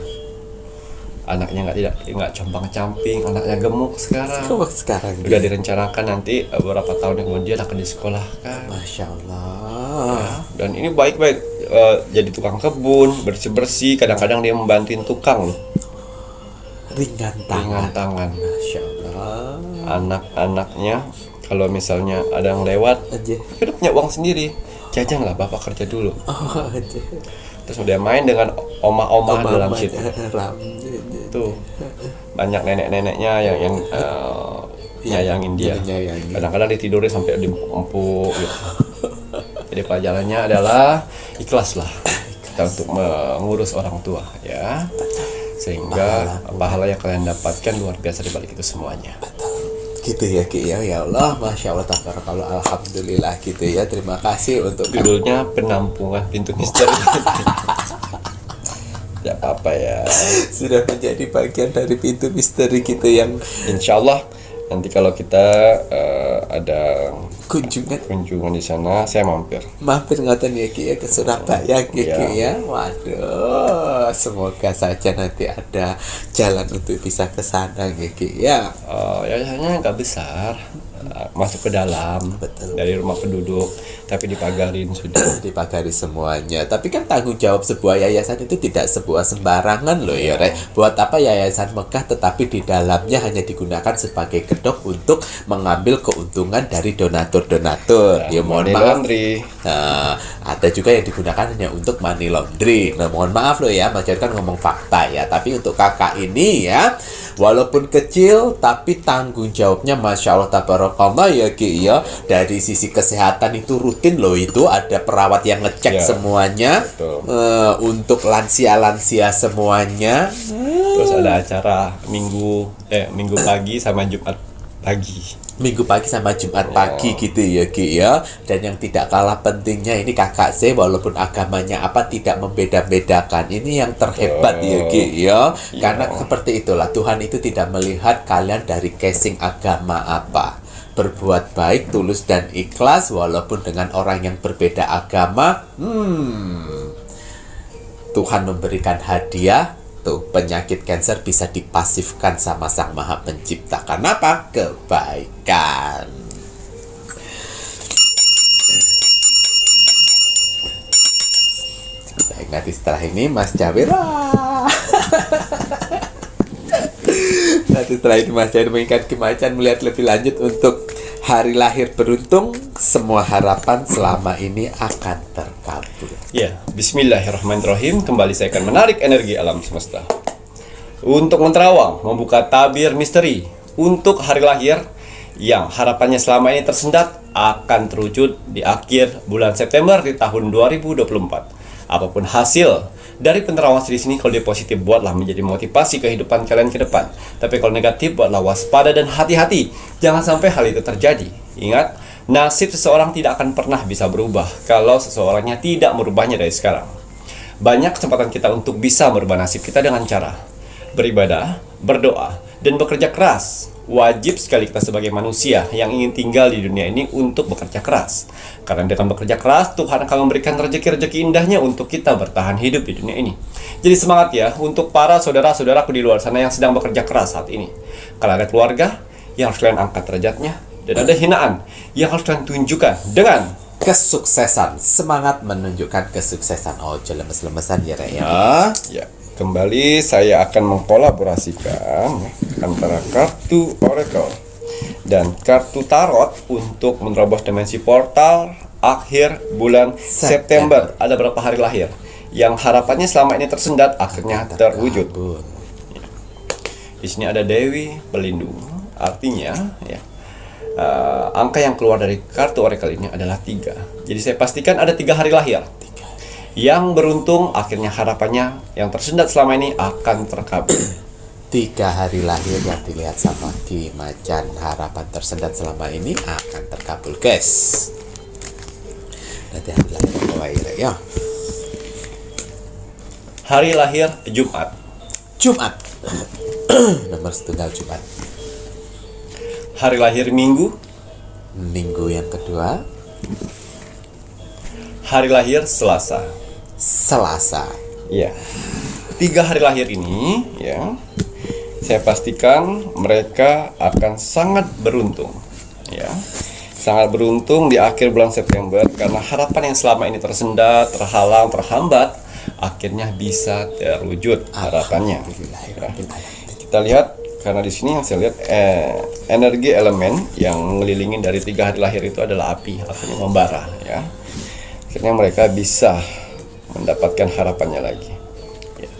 Anaknya nggak compang-camping, anaknya gemuk sekarang. Udah direncanakan nanti beberapa tahun kemudian akan disekolahkan. Masya Allah. Ya, dan ini baik-baik jadi tukang kebun, bersih-bersih. Kadang-kadang dia membantuin tukang loh. Ringan tangan. Masya Allah. Anak-anaknya kalau misalnya ada yang lewat, Aja. udah punya uang sendiri. Jajan lah, bapak kerja dulu. Oh, aja. Terus udah main dengan oma-oma dalam situ. Tuh banyak nenek-neneknya yang nyayangin dia. Kadang-kadang ditidurin sampai dempuk gitu. Jadi pelajarannya adalah ikhlaslah kita untuk mengurus orang tua ya, sehingga pahala yang kalian dapatkan luar biasa di balik itu semuanya. Gitu ya Ki ya, ya Allah, Masya Allah, tabarakallah, alhamdulillah gitu ya. Terima kasih untuk Judulnya penampungan pintu misteri. Ya apa ya, sudah menjadi bagian dari pintu misteri gitu yang insya Allah nanti kalau kita ada kunjungan di sana, saya mampir ngoten ya Ki ya ke Surabaya Ki Ya. ya. Waduh, semoga saja nanti ada jalan untuk bisa ke sana ya Ki ya. yayasannya nggak besar, masuk ke dalam. Betul. Dari rumah penduduk, tapi dipagarin sudah. Dipagari semuanya. Tapi kan tanggung jawab sebuah yayasan itu tidak sebuah sembarangan loh ya Rek. Buat apa yayasan megah tetapi di dalamnya hanya digunakan sebagai kedok untuk mengambil keuntungan dari donatur-donatur. Ya mohon Money maaf. laundry. Nah, ada juga yang digunakan hanya untuk money laundry. Nah, mohon maaf loh ya, Mas Jan kan ngomong fakta ya. Tapi untuk kakak ini ya, walaupun kecil tapi tanggung jawabnya Masya Allah tabarakallah ya Ki ya. Dari sisi kesehatan itu rutin loh, itu ada perawat yang ngecek Ya, semuanya. betul. Untuk lansia-lansia semuanya. Terus ada acara minggu pagi sama Jumat pagi. Minggu pagi sama Jumat pagi gitu ya Ki ya. Dan yang tidak kalah pentingnya ini kakak saya walaupun agamanya apa tidak membeda-bedakan. Ini yang terhebat ya Ki ya. Karena seperti itulah Tuhan itu tidak melihat kalian dari casing agama apa. Berbuat baik, tulus dan ikhlas walaupun dengan orang yang berbeda agama. Tuhan memberikan hadiah. Tuh, penyakit kanker bisa dipasifkan sama Sang Maha Pencipta. Kenapa? Kebaikan. Baik, nanti setelah ini Mas Jawir. Nanti setelah ini Mas Jawir mengingat Kimacan melihat lebih lanjut untuk hari lahir beruntung. Semua harapan selama ini akan terkabul. Ya, bismillahirrahmanirrahim. Kembali saya akan menarik energi alam semesta untuk menerawang, membuka tabir misteri untuk hari lahir yang harapannya selama ini tersendat akan terwujud di akhir bulan September di tahun 2024. Apapun hasil dari penerawangan di sini, kalau dia positif buatlah menjadi motivasi kehidupan kalian ke depan. Tapi kalau negatif buatlah waspada dan hati-hati. Jangan sampai hal itu terjadi. Ingat, nasib seseorang tidak akan pernah bisa berubah kalau seseorangnya tidak merubahnya dari sekarang. Banyak kesempatan kita untuk bisa merubah nasib kita dengan cara beribadah, berdoa, dan bekerja keras. Wajib sekali kita sebagai manusia yang ingin tinggal di dunia ini untuk bekerja keras. Karena dengan bekerja keras, Tuhan akan memberikan rezeki-rezeki indahnya untuk kita bertahan hidup di dunia ini. Jadi semangat ya untuk para saudara-saudaraku di luar sana yang sedang bekerja keras saat ini. Kalau ada keluarga yang harus kalian angkat derajatnya, dan ada hinaan yang harus kalian tunjukkan dengan kesuksesan. Semangat menunjukkan kesuksesan. Oh, lemes-lemesan ya Rek ya. ya. Kembali saya akan mengkolaborasikan antara kartu Oracle dan kartu Tarot untuk menerobos dimensi portal akhir bulan September. Ada berapa hari lahir yang harapannya selama ini tersendat akhirnya terwujud. Di sini ada Dewi Pelindung. Artinya ya, angka yang keluar dari kartu oracle ini adalah 3. Jadi saya pastikan ada 3 hari lahir. Yang beruntung akhirnya harapannya yang tersendat selama ini akan terkabul. 3 hari lahir yang dilihat sama Ki Macan, harapan tersendat selama ini akan terkabul, guys. Nanti hari lahir bawah ya. Hari lahir Jumat. Jumat. Nomor setunggal Jumat. Hari lahir Minggu. Minggu yang kedua. Hari lahir Selasa. Selasa. Ya. 3 hari lahir ini ya, saya pastikan mereka akan sangat beruntung ya. Sangat beruntung di akhir bulan September karena harapan yang selama ini tersendat, terhalang, terhambat akhirnya bisa terwujud harapannya. Ya. Kita lihat karena di sini yang saya lihat energi elemen yang mengelilingi dari 3 hari lahir itu adalah api, akhirnya membara ya. Akhirnya mereka bisa mendapatkan harapannya lagi. Ya.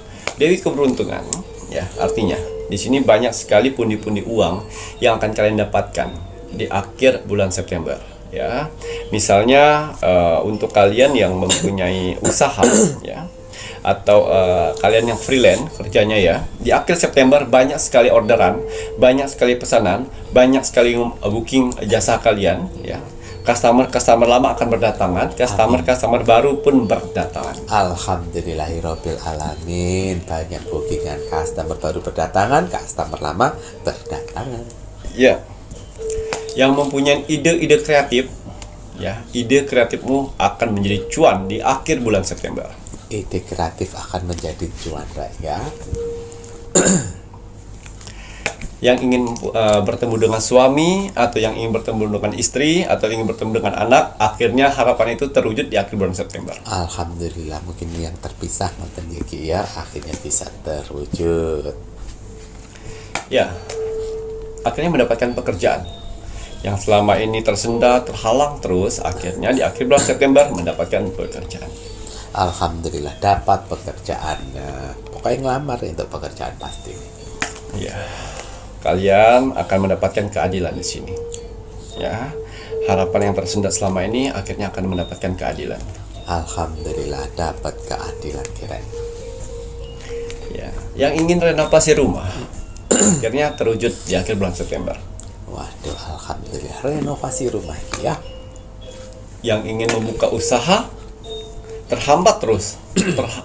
Dewi keberuntungan ya, artinya di sini banyak sekali pundi-pundi uang yang akan kalian dapatkan di akhir bulan September ya. Misalnya untuk kalian yang mempunyai usaha ya, atau kalian yang freelance kerjanya ya, di akhir September banyak sekali orderan, banyak sekali pesanan, banyak sekali booking jasa kalian ya. Customer lama akan berdatangan, customer baru pun berdatangan. Alhamdulillahirabbil alamin, banyak bookingan, customer baru berdatangan, customer lama berdatangan. Ya. Yang mempunyai ide-ide kreatif ya, ide kreatifmu akan menjadi cuan di akhir bulan September. Ide kreatif akan menjadi cuan ya. Yang ingin bertemu dengan suami, atau yang ingin bertemu dengan istri, atau ingin bertemu dengan anak, akhirnya harapan itu terwujud di akhir bulan September. Alhamdulillah, mungkin yang terpisah nonton ya, akhirnya bisa terwujud. Ya, akhirnya mendapatkan pekerjaan yang selama ini tersendat, terhalang terus, akhirnya di akhir bulan September mendapatkan pekerjaan. Alhamdulillah dapat pekerjaan. Pokoknya ngelamar untuk pekerjaan pasti. Ya. Kalian akan mendapatkan keadilan di sini. Ya. Harapan yang tersendat selama ini akhirnya akan mendapatkan keadilan. Alhamdulillah dapat keadilan kirain. Ya, yang ingin renovasi rumah akhirnya terwujud di akhir bulan September. Waduh, alhamdulillah renovasi rumah ya. Yang ingin membuka usaha terhambat terus,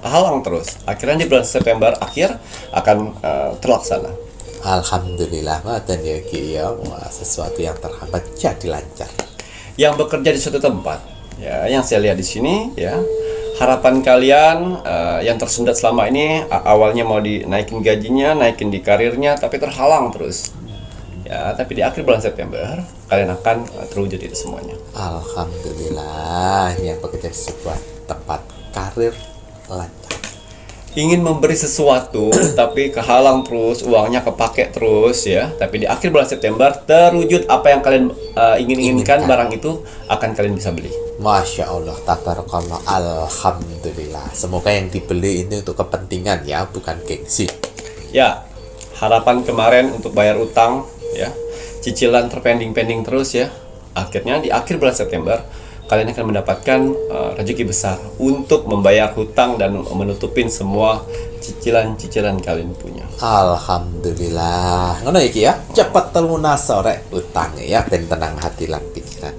terhalang terus. Akhirnya di bulan September akhir akan terlaksana. Alhamdulillah dan ya, wah, sesuatu yang terhambat jadi lancar. Yang bekerja di suatu tempat, ya, yang saya lihat di sini, ya, harapan kalian yang tersendat selama ini awalnya mau dinaikin gajinya, naikin di karirnya, tapi terhalang terus. Ya, tapi di akhir bulan September kalian akan terwujud itu semuanya. Alhamdulillah, yang bekerja di sebuah tempat karir lancar. Ingin memberi sesuatu tapi kehalang terus, uangnya kepake terus ya. Tapi di akhir bulan September terwujud apa yang kalian inginkan, barang itu akan kalian bisa beli. Masya Allah, tabarakallah, alhamdulillah. Semoga yang dibeli ini untuk kepentingan ya, bukan gengsi. Ya, harapan kemarin untuk bayar utang ya, cicilan terpending terus ya. Akhirnya di akhir bulan September kalian akan mendapatkan rezeki besar untuk membayar hutang dan menutupin semua cicilan-cicilan kalian punya. Alhamdulillah. Ngono iki ya, cepet telunas sore utang ya, ben tenang hati lan pikiran.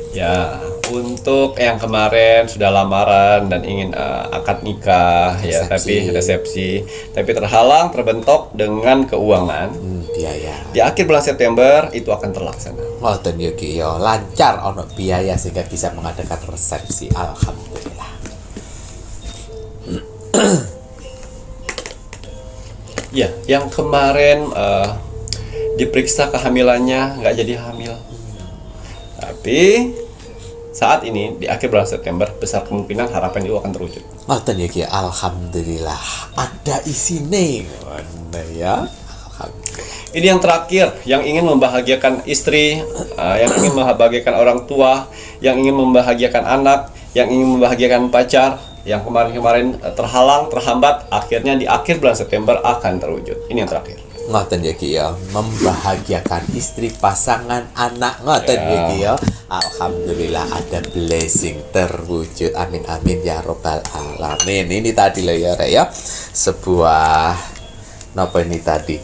Ya, untuk yang kemarin sudah lamaran dan ingin akad nikah ya, tapi resepsi, tapi terhalang, terbentok dengan keuangan. Biaya. Di akhir bulan September itu akan terlaksana. Ngoten yo ki yo, lancar ono biaya sehingga bisa mengadakan resepsi. Alhamdulillah. Ya, yang kemarin diperiksa kehamilannya nggak jadi hamil. Tapi saat ini di akhir bulan September besar kemungkinan harapan itu akan terwujud. Ngoten ya ki, alhamdulillah. Ada isine ngono ya. Alhamdulillah. Ini yang terakhir, yang ingin membahagiakan istri, yang ingin membahagiakan orang tua, yang ingin membahagiakan anak, yang ingin membahagiakan pacar, yang kemarin-kemarin terhalang, terhambat, akhirnya di akhir bulan September akan terwujud. Ini yang terakhir. ngoten ya Ki ya, membahagiakan istri, pasangan, anak, ngoten ya Ki ya. Alhamdulillah ada blessing terwujud. Amin amin ya robbal alamin. Ini tadi lah ya Rek ya, sebuah napa ini tadi,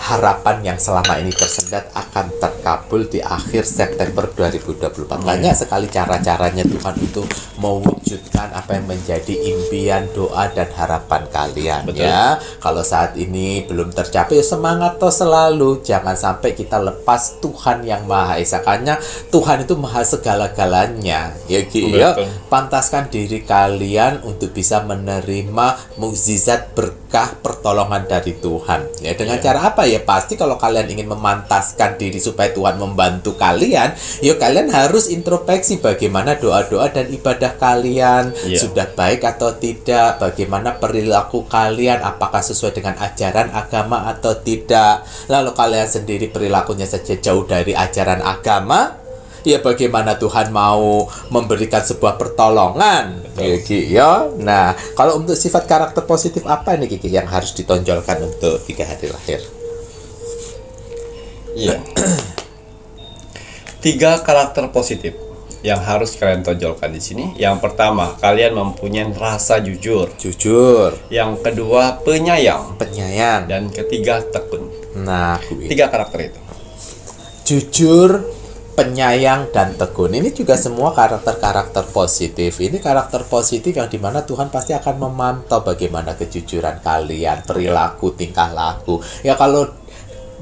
harapan yang selama ini tersendat akan terkabul di akhir September 2024. Banyak sekali cara-caranya Tuhan untuk mewujudkan apa yang menjadi impian, doa, dan harapan kalian. Betul. Ya. Kalau saat ini belum tercapai, semangat toh selalu. Jangan sampai kita lepas Tuhan yang Maha Esa. Karena Tuhan itu maha segala-galanya. Ya Ki, ya. Betul. Pantaskan diri kalian untuk bisa menerima mukjizat, berkah, pertolongan dari Tuhan. Ya, dengan cara apa ya? Pasti kalau kalian ingin memantaskan diri supaya Tuhan membantu kalian, ya kalian harus introspeksi bagaimana doa-doa dan ibadah kalian sudah baik atau tidak, bagaimana perilaku kalian, apakah sesuai dengan ajaran agama atau tidak. Lalu kalian sendiri perilakunya saja jauh dari ajaran agama, ya bagaimana Tuhan mau memberikan sebuah pertolongan. Ya, Ki, ya. Nah, kalau untuk sifat karakter positif apa nih Kiki yang harus ditonjolkan untuk 3 hari lahir? Iya. 3 karakter positif yang harus kalian tonjolkan di sini. Yang pertama, kalian mempunyai rasa jujur. Jujur, Yang kedua, penyayang. penyayang. Dan ketiga, tekun. Nah, 3 karakter itu. jujur, penyayang, dan tekun. Ini juga semua karakter-karakter positif. Ini karakter positif yang dimana Tuhan pasti akan memantau bagaimana kejujuran kalian, perilaku, tingkah laku. Ya kalau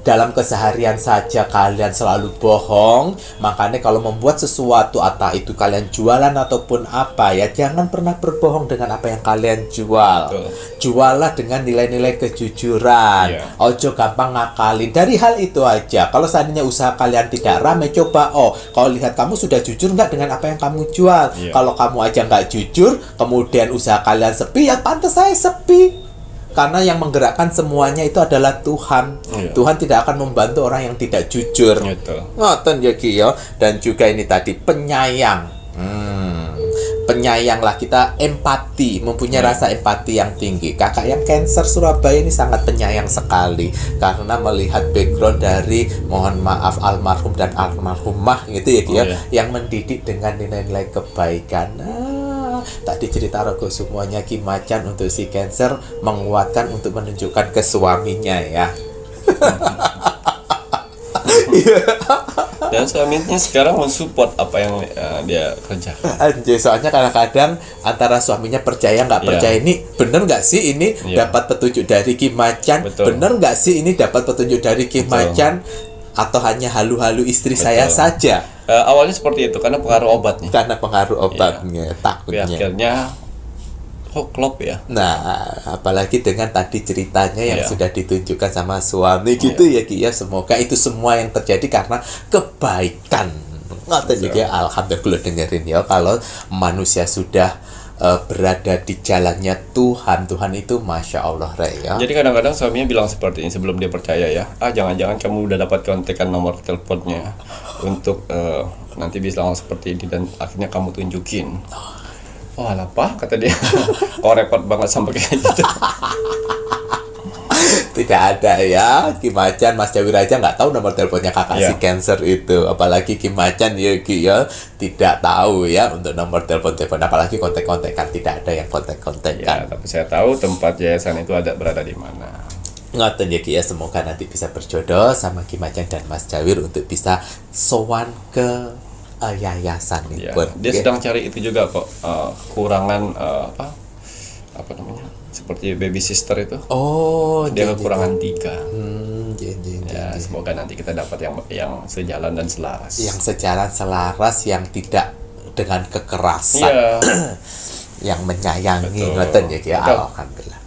dalam keseharian saja kalian selalu bohong, makanya kalau membuat sesuatu, atau itu kalian jualan ataupun apa ya, jangan pernah berbohong dengan apa yang kalian jual. Betul. Jualah dengan nilai-nilai kejujuran. Ojo gampang ngakalin. Dari hal itu aja, kalau seandainya usaha kalian tidak ramai, coba kalau lihat kamu sudah jujur nggak dengan apa yang kamu jual. Kalau kamu aja nggak jujur, kemudian usaha kalian sepi, ya pantas saya sepi. Karena yang menggerakkan semuanya itu adalah Tuhan. Tuhan tidak akan membantu orang yang tidak jujur. Ngoten ya Ki ya. Dan juga ini tadi penyayang. Penyayanglah, kita empati, mempunyai rasa empati yang tinggi. Kakak yang Cancer Surabaya ini sangat penyayang sekali karena melihat background dari, mohon maaf, almarhum dan almarhumah gitu ya Ki ya, yang mendidik dengan nilai-nilai kebaikan. Tadi cerita Rogo semuanya Ki Macan untuk si Cancer menguatkan untuk menunjukkan ke suaminya ya. Dan suaminya sekarang mensupport apa yang dia kerjakan. Anjay, soalnya kadang-kadang antara suaminya percaya nggak percaya, ini bener nggak sih ini dapat petunjuk dari Ki Macan, bener nggak sih ini dapat petunjuk dari Ki Macan, atau hanya halu-halu istri saya saja. Awalnya seperti itu karena pengaruh obatnya. Karena pengaruh obatnya, takutnya. Akhirnya kok klop ya. Nah, apalagi dengan tadi ceritanya yang sudah ditunjukkan sama suami gitu ya Ki ya. Semoga itu semua yang terjadi karena kebaikan. Ngoten juga, alhamdulillah dengerin ya, kalau manusia sudah berada di jalannya Tuhan itu Masya Allah Rek ya. Jadi kadang-kadang suaminya bilang seperti ini sebelum dia percaya ya, jangan-jangan kamu udah dapat kontekan nomor teleponnya untuk nanti bisa langsung seperti ini, dan akhirnya kamu tunjukin. Oh apa kata dia. Oh repot banget sampai kayak gitu. Tidak ada ya, Ki Macan, Mas Jawir aja nggak tahu nomor teleponnya kakak si Cancer itu, apalagi Ki Macan ya Ki ya, tidak tahu ya untuk nomor telepon, apalagi kontek-kontekan, tidak ada yang kontek-kontekan. Ya, tapi saya tahu tempat yayasan itu berada di mana. Ngoten ya Ki ya, semoga nanti bisa berjodoh sama Ki Macan dan Mas Jawir untuk bisa sowan ke yayasan ini. Dia sedang cari itu juga kok, kekurangan apa namanya, seperti baby sister itu. Dia kekurangan 3. Ya, semoga nanti kita dapat yang sejalan dan selaras. Yang sejalan selaras, yang tidak dengan kekerasan, yang menyayangi. Ngoten ya Ki, alhamdulillah.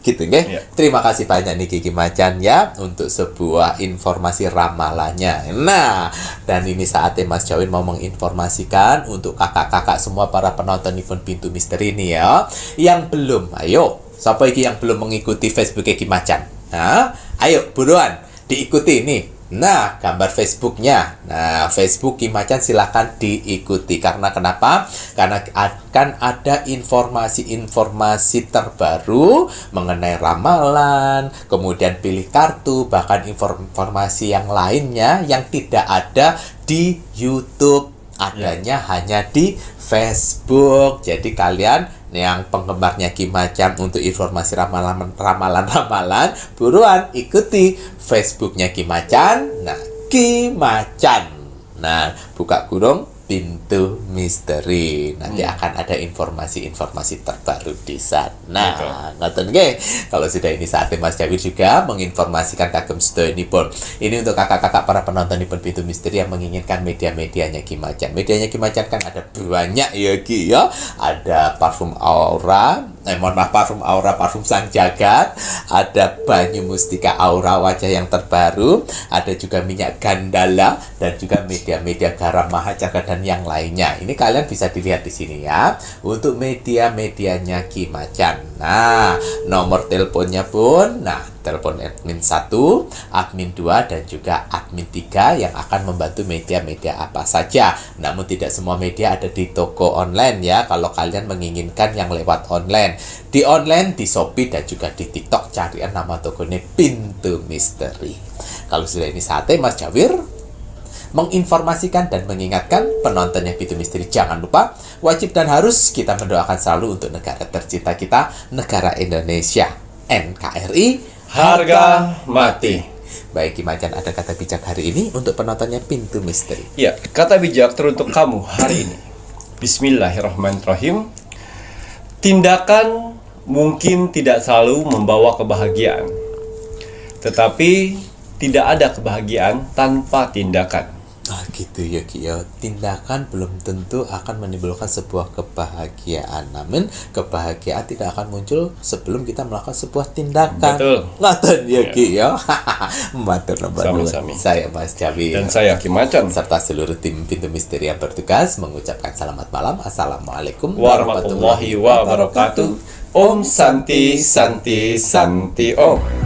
Gitu nggih. Terima kasih banyak nih Ki Macan ya untuk sebuah informasi ramalannya. Nah, dan ini saatnya Mas Jawin mau menginformasikan untuk kakak-kakak semua para penonton event Pintu Misteri ini ya, yang belum, ayo, siapa iki yang belum mengikuti Facebook Ki Macan? Nah, ayo buruan diikuti nih. Nah, gambar Facebooknya. Nah, Facebook Ki Macan silahkan diikuti. Karena kenapa? Karena akan ada informasi-informasi terbaru mengenai ramalan, kemudian pilih kartu, bahkan informasi yang lainnya yang tidak ada di YouTube. Adanya hanya di Facebook. Jadi kalian yang penggemarnya Ki Macan untuk informasi ramalan-ramalan, buruan ikuti Facebooknya Ki Macan. Nah, Ki Macan. Nah, buka kurung pintu misteri. Nanti akan ada informasi-informasi terbaru di sana. Ngoten nggih. Kalau sudah ini saatnya Mas Jawir juga menginformasikan kagem sedayanipun. Ini untuk kakak-kakak para penonton di pintu misteri yang menginginkan media-medianya Ki Macan. Medianya Ki Macan kan ada banyak ya Ki ya. Ada parfum aura, parfum Sang Jagat, ada banyu mustika aura wajah yang terbaru, ada juga minyak gandala dan juga media-media garam mahajaga dan yang lainnya. Ini kalian bisa dilihat di sini ya. Untuk media-medianya Ki Macan. Nah, nomor teleponnya pun, telepon admin 1, admin 2, dan juga admin 3 yang akan membantu media-media apa saja. Namun tidak semua media ada di toko online ya. Kalau kalian menginginkan yang lewat online. Di online, di Shopee, dan juga di TikTok, carian nama tokonya Pintu Misteri. Kalau sudah ini saatnya Mas Jawir menginformasikan dan mengingatkan penontonnya Pintu Misteri, jangan lupa wajib dan harus kita mendoakan selalu untuk negara tercinta kita, negara Indonesia. NKRI Harga mati. Baik Ki Macan, ada kata bijak hari ini untuk penontonnya Pintu Misteri. Ya, kata bijak teruntuk kamu hari ini. Bismillahirrahmanirrahim. Tindakan mungkin tidak selalu membawa kebahagiaan, tetapi tidak ada kebahagiaan tanpa tindakan. Gitu ya Ki ya. Tindakan belum tentu akan menimbulkan sebuah kebahagiaan. Namun kebahagiaan tidak akan muncul sebelum kita melakukan sebuah tindakan. Betul. Ngoten ya Ki ya. Matur nuwun. Sama-sama. Saya Mas Jawir Dan saya Ki Macan. serta seluruh tim Pintu Misteri yang bertugas mengucapkan selamat malam. Assalamualaikum Warahmatullahi wabarakatuh. Om Santi Santi Santi Om.